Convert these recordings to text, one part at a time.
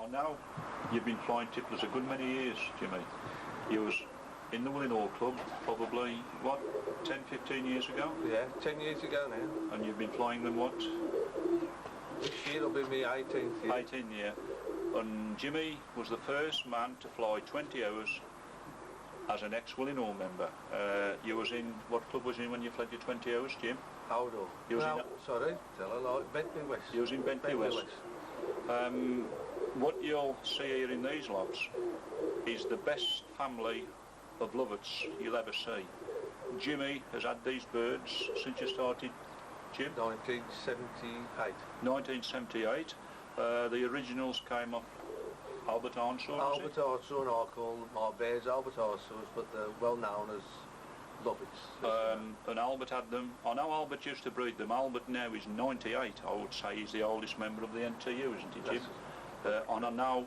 I know you've been flying tipplers a good many years, Jimmy. You was in the Willinghall Club probably, what, 10, 15 years ago? Yeah, 10 years ago now. And you've been flying them, what? This year will be my 18th year. 18 year. And Jimmy was the first man to fly 20 hours as an ex-Willinghall member. You was in, what club was you in when you fled your 20 hours, Jim? Outdoor. You was sorry, tell a lie, Bentley West. You was in Bentley West. What you'll see here in these lots is the best family of lovets you'll ever see. Jimmy has had these birds since you started, Jim? 1978. 1978. The originals came off Albert Arnshaw. Albert Arnshaw, and I call my birds Albert Arnshaws, but they're well known as lovets. And Albert had them. I know Albert used to breed them. Albert now is 98. I would say he's the oldest member of the NTU, isn't he, Jim? And I know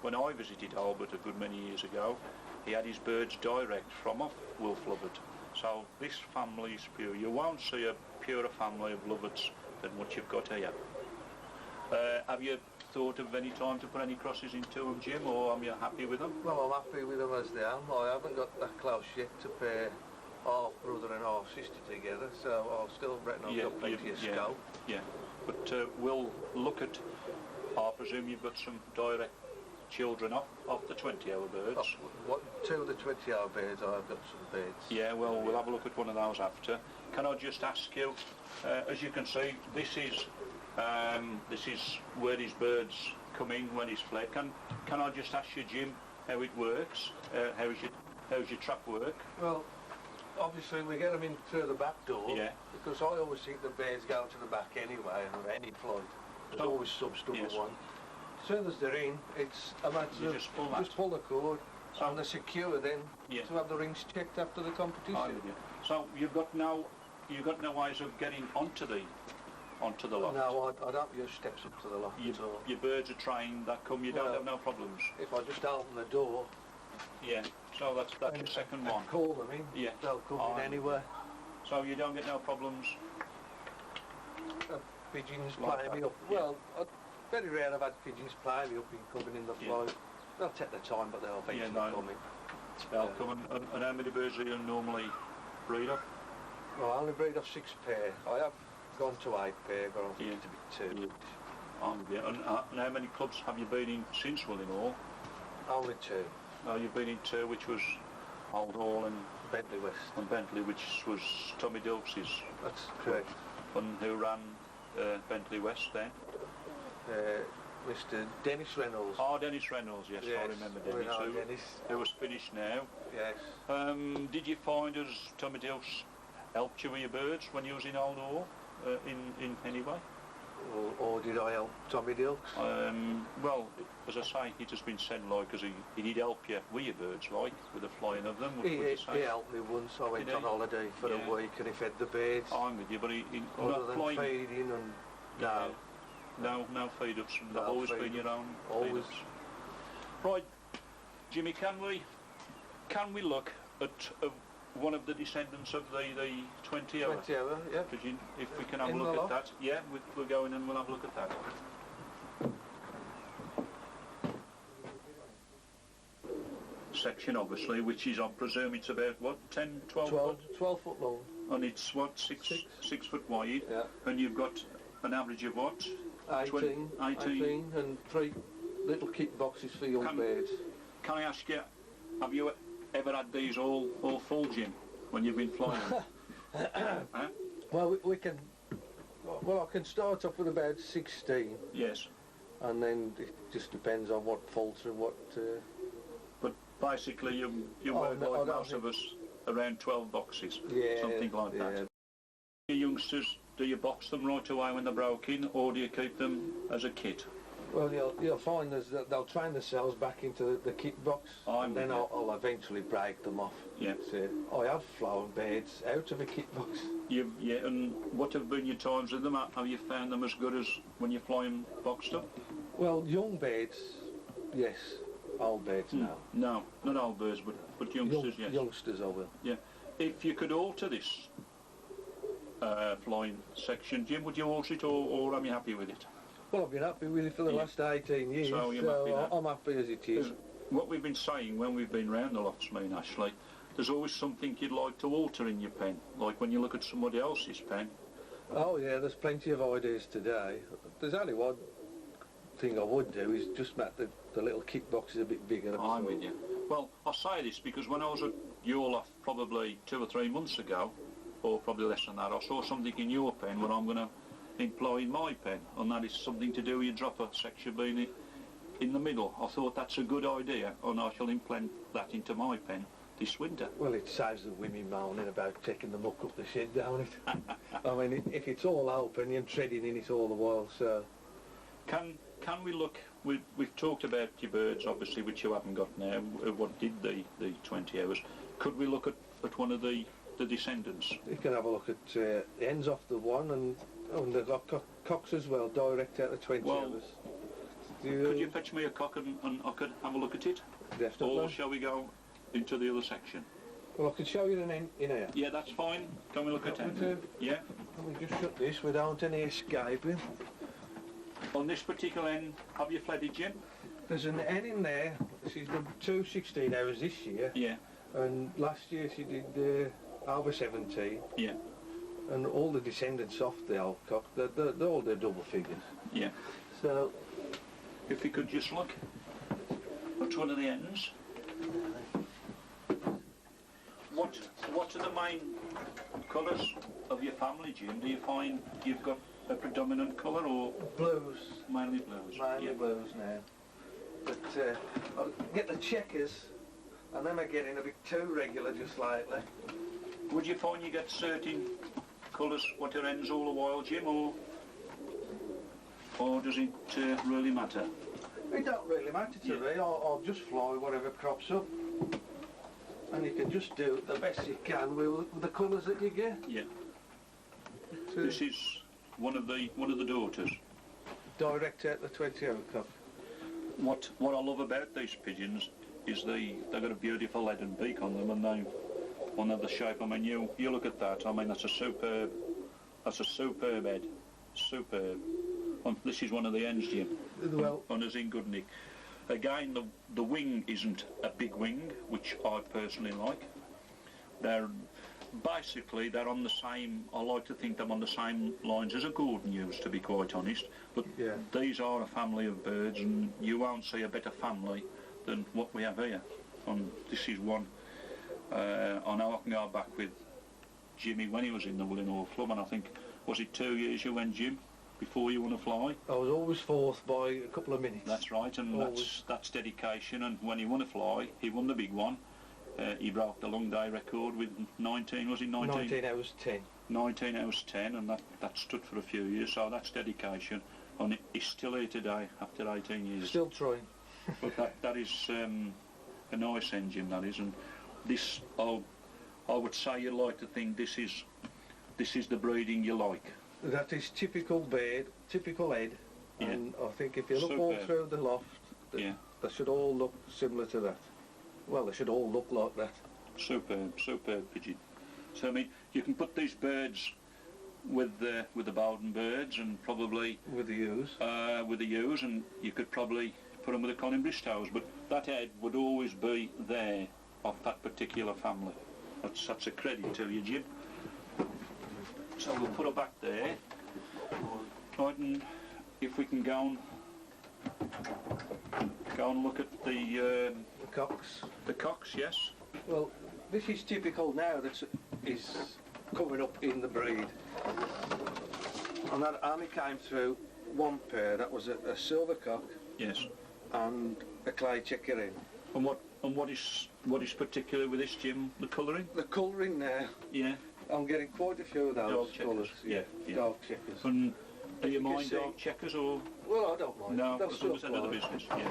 when I visited Albert a good many years ago, he had his birds direct from off Wolf Lovett. So this family's pure. You won't see a purer family of lovets than what you've got here. Have you thought of any time to put any crosses into them, Jim, or are you happy with them? Well, I'm happy with them as they are. I haven't got that close yet to pair half brother and half sister together, so I'll still reckon I've got plenty of scope. Yeah, but we'll look at, I presume you've got some direct children off the 20-hour birds. Two of the 20-hour birds, I've got some birds. Yeah, well, we'll have a look at one of those after. Can I just ask you, as you can see, this is where these birds come in when he's fled. Can I just ask you, Jim, how it works? How's your trap work? Well, obviously we get them in through the back door. Yeah. Because I always think the birds go to the back anyway, and any flight. There's always some stubborn one. As soon as they're in, it's a matter of just pull the cord, and they're secure then to have the rings checked after the competition. So you've got no ways of getting onto the loft? No, I don't use steps up to the loft at all. Your birds are trained that come, you don't have no problems? If I just open the door... Yeah, so that's the second one. Call them in, they'll come in anywhere. So you don't get no problems? Pigeons play me up. Yeah. Well, very rare I've had pigeons play me up in coming in the flight. They'll take their time, but they'll eventually come in. They'll come in. And how many birds do you normally breed off? Well, I only breed off 6 pair. I have gone to 8 pair, but I think it's a bit too much. And how many clubs have you been in since Willinghall? Only 2. Oh, you've been in 2, which was Old Hall and Bentley West. And Bentley, which was Tommy Dilks's. That's correct. And who ran Bentley West then? Mr. Dennis Reynolds. Oh, Dennis Reynolds, yes, I remember Dennis. Who was finished now. Yes. Did you find as Tommy Dilks helped you with your birds when you was in Old Hall in any way? Or did I help Tommy Dilks? Well, as I say, he just been sent like, because he did help you with your birds, like, with the flying of them. He helped me once. I went on holiday for a week and he fed the birds. I'm with you, but he other than flying, feeding and... No feed-ups. They've always been your own always. Right, Jimmy, can we look at one of the descendants of the 20-hour? 20-hour, yeah. If we can have a look at that. Yeah, we'll go in and we'll have a look at that. Section, obviously, which is, I presume, it's about, what, 10, 12 foot? 12 foot long. And it's, what, 6 foot wide? Yeah. And you've got an average of what? 18 and 3 little kick boxes for young birds. Can I ask you, have you ever had these all full, Jim, when you've been flying? Huh? Well, we can... Well, I can start off with about 16. Yes. And then it just depends on what faults and what... But basically you work like most of us around 12 boxes, something like that. Your youngsters, do you box them right away when they're broken, or do you keep them as a kit? Well, you'll find that they'll train themselves back into the kit box, and then I'll eventually break them off. Yeah. So I have flown birds out of a kit box. And what have been your times with them? Have you found them as good as when you're flying boxed up? Well, young birds, yes. Old birds, no. No, not old birds, but youngsters, yes. Youngsters, I will. Yeah. If you could alter this flying section, Jim, would you alter it, or am you happy with it? Well, I've been happy with it for the last 18 years, so I'm happy as it is. What we've been saying when we've been round the lofts, me and Ashley, there's always something you'd like to alter in your pen, like when you look at somebody else's pen. Oh yeah, there's plenty of ideas today. There's only one thing I would do is just make the little kick boxes a bit bigger. I'm with you. Well, I say this because when I was at your loft probably 2 or 3 months ago, or probably less than that, I saw something in your pen what I'm going to employ in my pen, and that is something to do with your dropper section being in the middle. I thought that's a good idea, and I shall implement that into my pen this winter. Well, it saves the women moaning about taking the muck up the shed down it. I mean, if it's all open, you're treading in it all the while, so... Can we look, we've talked about your birds, obviously, which you haven't got now, what did the 20 hours. Could we look at one of the descendants? You can have a look at the ends off the one, and they've got cocks as well, direct out the 20 hours. Could you fetch me a cock and I could have a look at it? Definitely. Or shall we go into the other section? Well, I could show you an end in here. Yeah, that's fine. Can we look at it? Yeah. Let me just shut this without any escaping. On this particular end, have you flooded, Jim? There's an hen in there. She's done 2 16 hours this year. Yeah. And last year she did over 17. Yeah. And all the descendants off the old cock, they're all their double figures. Yeah. So, if you could just look at one of the ends. What are the main colours of your family, Jim? Do you find you've got a predominant colour or...? Blues. Mainly blues. Mainly blues now. But I get the checkers, and then I get in a bit too regular just lately. Would you find you get certain colours what your ends all the while, Jim, or does it really matter? It don't really matter to me. I'll just fly whatever crops up. And you can just do the best you can with the colours that you get. Yeah. This is one of the daughters. Direct out the 20-hour cock. What I love about these pigeons is they've got a beautiful head and beak on them, and one of the shape. I mean, you look at that. I mean, that's a superb head, superb. And this is one of the ends, Jim. Well, and is in good nick. Again, the wing isn't a big wing, which I personally like. They're on the same, I like to think they're on the same lines as a Gordon used, to be quite honest. But yeah. These are a family of birds, and you won't see a better family than what we have here. And this is one, I know I can go back with Jimmy when he was in the Willinghall Club, and I think, was it 2 years you went, Jim, before you won a fly? I was always fourth by a couple of minutes. That's right, and that's dedication. And when he won a fly, he won the big one. He broke the long day record with 19, was it 19? 19 hours 10. 19 hours 10, and that stood for a few years, so that's dedication. And he's still here today after 18 years. Still trying. But that is a nice engine, that is. And this, I would say you'd like to think this is the breeding you like. That is typical bird, typical head, and I think if you look all through the loft, they should all look similar to that. Well, they should all look like that. Superb pigeon. So I mean, you can put these birds with the Bowden birds, and probably with the ewes. And you could probably put them with the Colin Bristow's, but that head would always be there of that particular family. That's a credit to you, Jim. So we'll put her back there. Right, and if we can go and look at the cocks. The cocks, yes. Well, this is typical now. That is coming up in the breed, and that only came through one pair. That was a silver cock. Yes. And a clay checker in. And what is particular with this, Jim? The colouring? The colouring now. Yeah. I'm getting quite a few of those colours. Yeah. Dark checkers. And do you mind dark checkers or? Well, I don't mind. No, that's always end of the business. Yeah.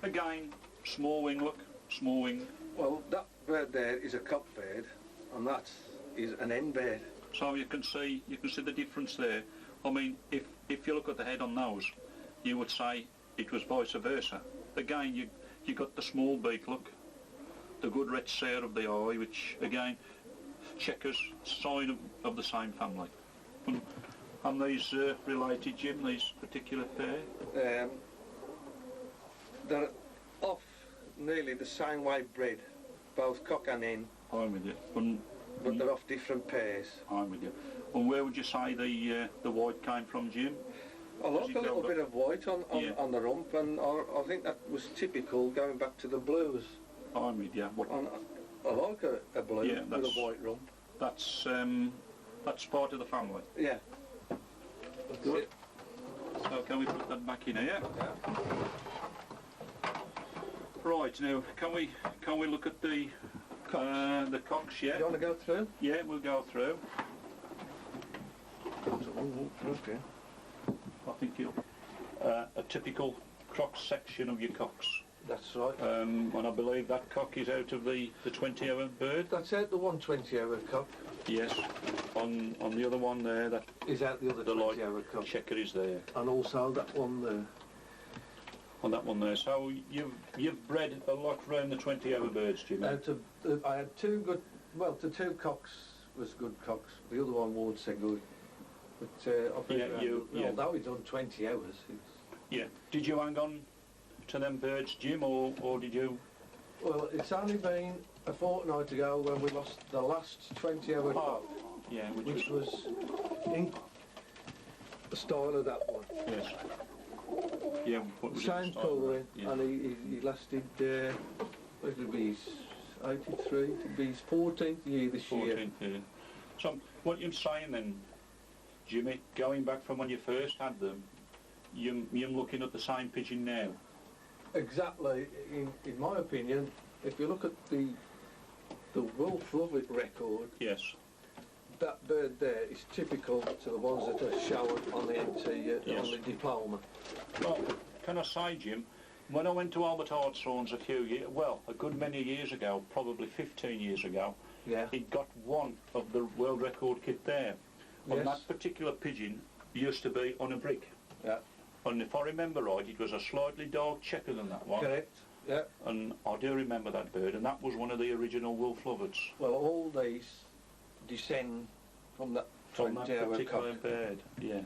Again, small wing. Look, small wing. Well, that bird there is a cock bird, and that is an hen bird. So you can see the difference there. I mean, if you look at the head on those, you would say it was vice versa. Again, you got the small beak look, the good red stare of the eye, which again checkers sign of the same family. And And these related, Jim, these particular pair? They're off nearly the same way bred, both cock and hen. I'm with you. But they're off different pairs. I'm with you. And where would you say the white came from, Jim? I like a little bit of white on the rump, and I think that was typical going back to the blues. I'm with you. I like a blue with a white rump. That's part of the family. Yeah. Good. So can we put that back in here? Yeah. Right, now can we look at the cocks? Yeah. You want to go through? Yeah, we'll go through. Okay. I think you'll a typical cross section of your cocks. That's right. And I believe that cock is out of the 20-hour bird. That's out the 120-hour cock. Yes. On the other one there, that is out the other 20-hour cock. Checker is there. And also that one there. On that one there. So you've bred a lot around the 20-hour birds, Jimmy. I had two good. Well, the two cocks was good cocks. The other one won't say good. But although he's done 20 hours. Yeah. Did you hang on to them birds, Jim, or did you? Well, it's only been a fortnight ago when we lost the last 20-hour cock. Yeah, which was in the style of that one. Yes. Yeah. What was same colouring, and he lasted. What would be his 83? It'd be his 14th year this year. 14th year. So what you're saying then, Jimmy, going back from when you first had them, you're looking at the same pigeon now? Exactly. In my opinion, if you look at the Wolf Lovett record, yes, that bird there is typical to the ones that are shown on the NT, on the diploma. Well, can I say, Jim, when I went to Albert Hartshorn's a good many years ago, probably 15 years ago, it got one of the world record kit there. And that particular pigeon used to be on a brick. Yeah. And if I remember right, it was a slightly dark checker than that one. Correct. Yeah. And I do remember that bird, and that was one of the original Wolf Lovetts. Well, all these descend from that particular bird. Yeah.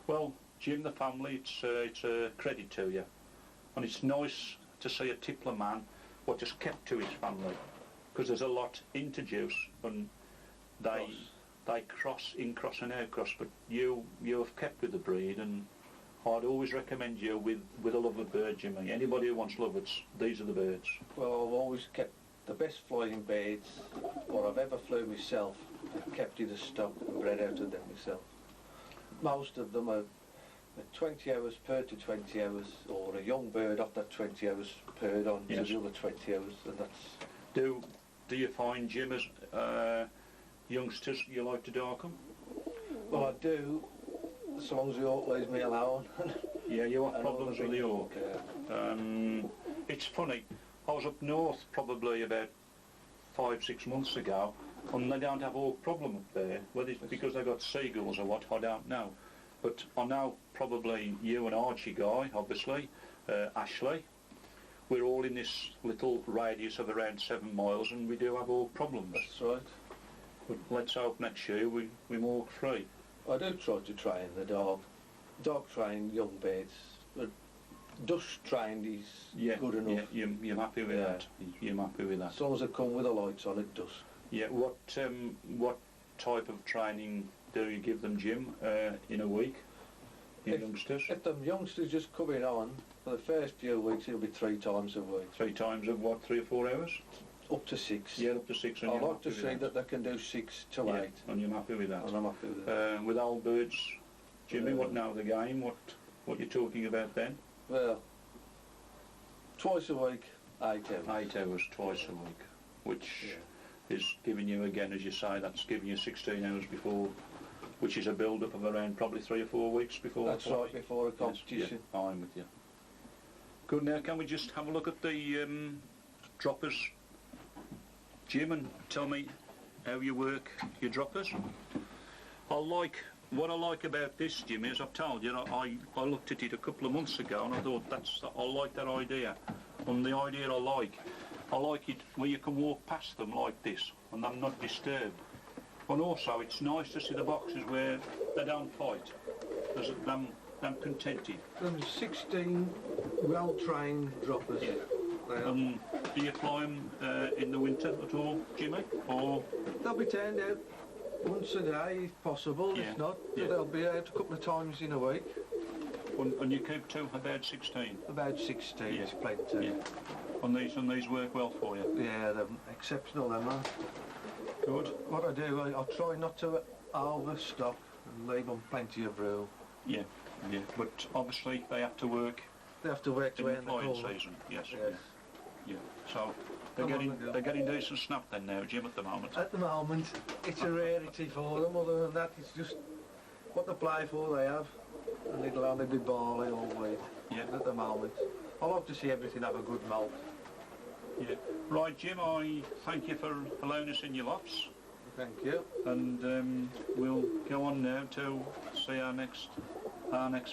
Well, Jim, the family, it's a credit to you, and it's nice to see a Tippler man what just kept to his family, because there's a lot introduced, and they cross and outcross, but you have kept with the breed, and I'd always recommend you with a Lovett bird, Jimmy. Anybody who wants Lovetts, these are the birds. Well, I've always kept the best flying birds, what I've ever flew myself, I've kept in the stock and bred out of them myself. Most of them are 20 hours paired to 20 hours, or a young bird off that 20 hours paired on to the other 20 hours, and that's... Do you find, Jim, as youngsters you like to dark them? Well, I do, as long as the hawk leaves me alone. Yeah, you have problems with the hawk. It's funny, I was up north probably about 5-6 months ago, and they don't have hawk problem up there. Whether it's because they've got seagulls or what, I don't know. But I know probably you and Archie Guy, obviously, Ashley, we're all in this little radius of around 7 miles, and we do have hawk problems. That's right. But let's hope next year we walk free. I do try to train the dog. Dog train young birds. But dust trained is good enough. Yeah, you're happy with that. You're happy with that. As long as they come with the lights on at dusk. Yeah. What type of training do you give them, Jim, in a week? Youngsters? If the youngsters just coming on, for the first few weeks it'll be 3 times a week. 3 times of what, 3 or 4 hours? Up to 6. Yeah, up to 6. And I like to see that they can do 6 to 8. And you're happy with that? And I'm happy with that. With old birds, Jimmy, what now the game? What you're talking about then? Well, twice a week, 8 hours. 8 hours twice a week, which is giving you, again, as you say, that's giving you 16 hours before, which is a build-up of around probably 3 or 4 weeks before. That's right, before a competition. Yes, I'm with you. Good. Now, can we just have a look at the droppers, Jim, and tell me how you work your droppers? What I like about this, Jim, is I've told you, I looked at it a couple of months ago and I thought I like that idea. And the idea I like it where you can walk past them like this and I'm not disturbed. And also it's nice to see the boxes where they don't fight. There's them contented. There's 16 well-trained droppers. Yeah. Do you fly them in the winter at all, Jimmy? Or they'll be turned out once a day if possible. Yeah. If not, Yeah. they'll be out a couple of times in a week. And you keep two about 16? About 16 Yeah. is plenty. Yeah. And these work well for you? Yeah, they're exceptional, them are. Good. What I do, I'll try not to overstock and leave them plenty of room. Yeah, yeah. But obviously they have to work They have to work in to the earn the flying corner. season. Yes. Yes. Yeah. So they're getting decent snap then now, Jim, at the moment. At the moment, it's a rarity for them. Other than that, it's just what they play for they have. And it'll only be barley or wheat Yeah. at the moment. I like to see everything have a good malt. Yeah. Right, Jim, I thank you for allowing us in your lofts. Thank you. And we'll go on now to see our next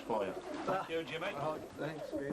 flyer. Thank you, Jimmy. Right, thanks.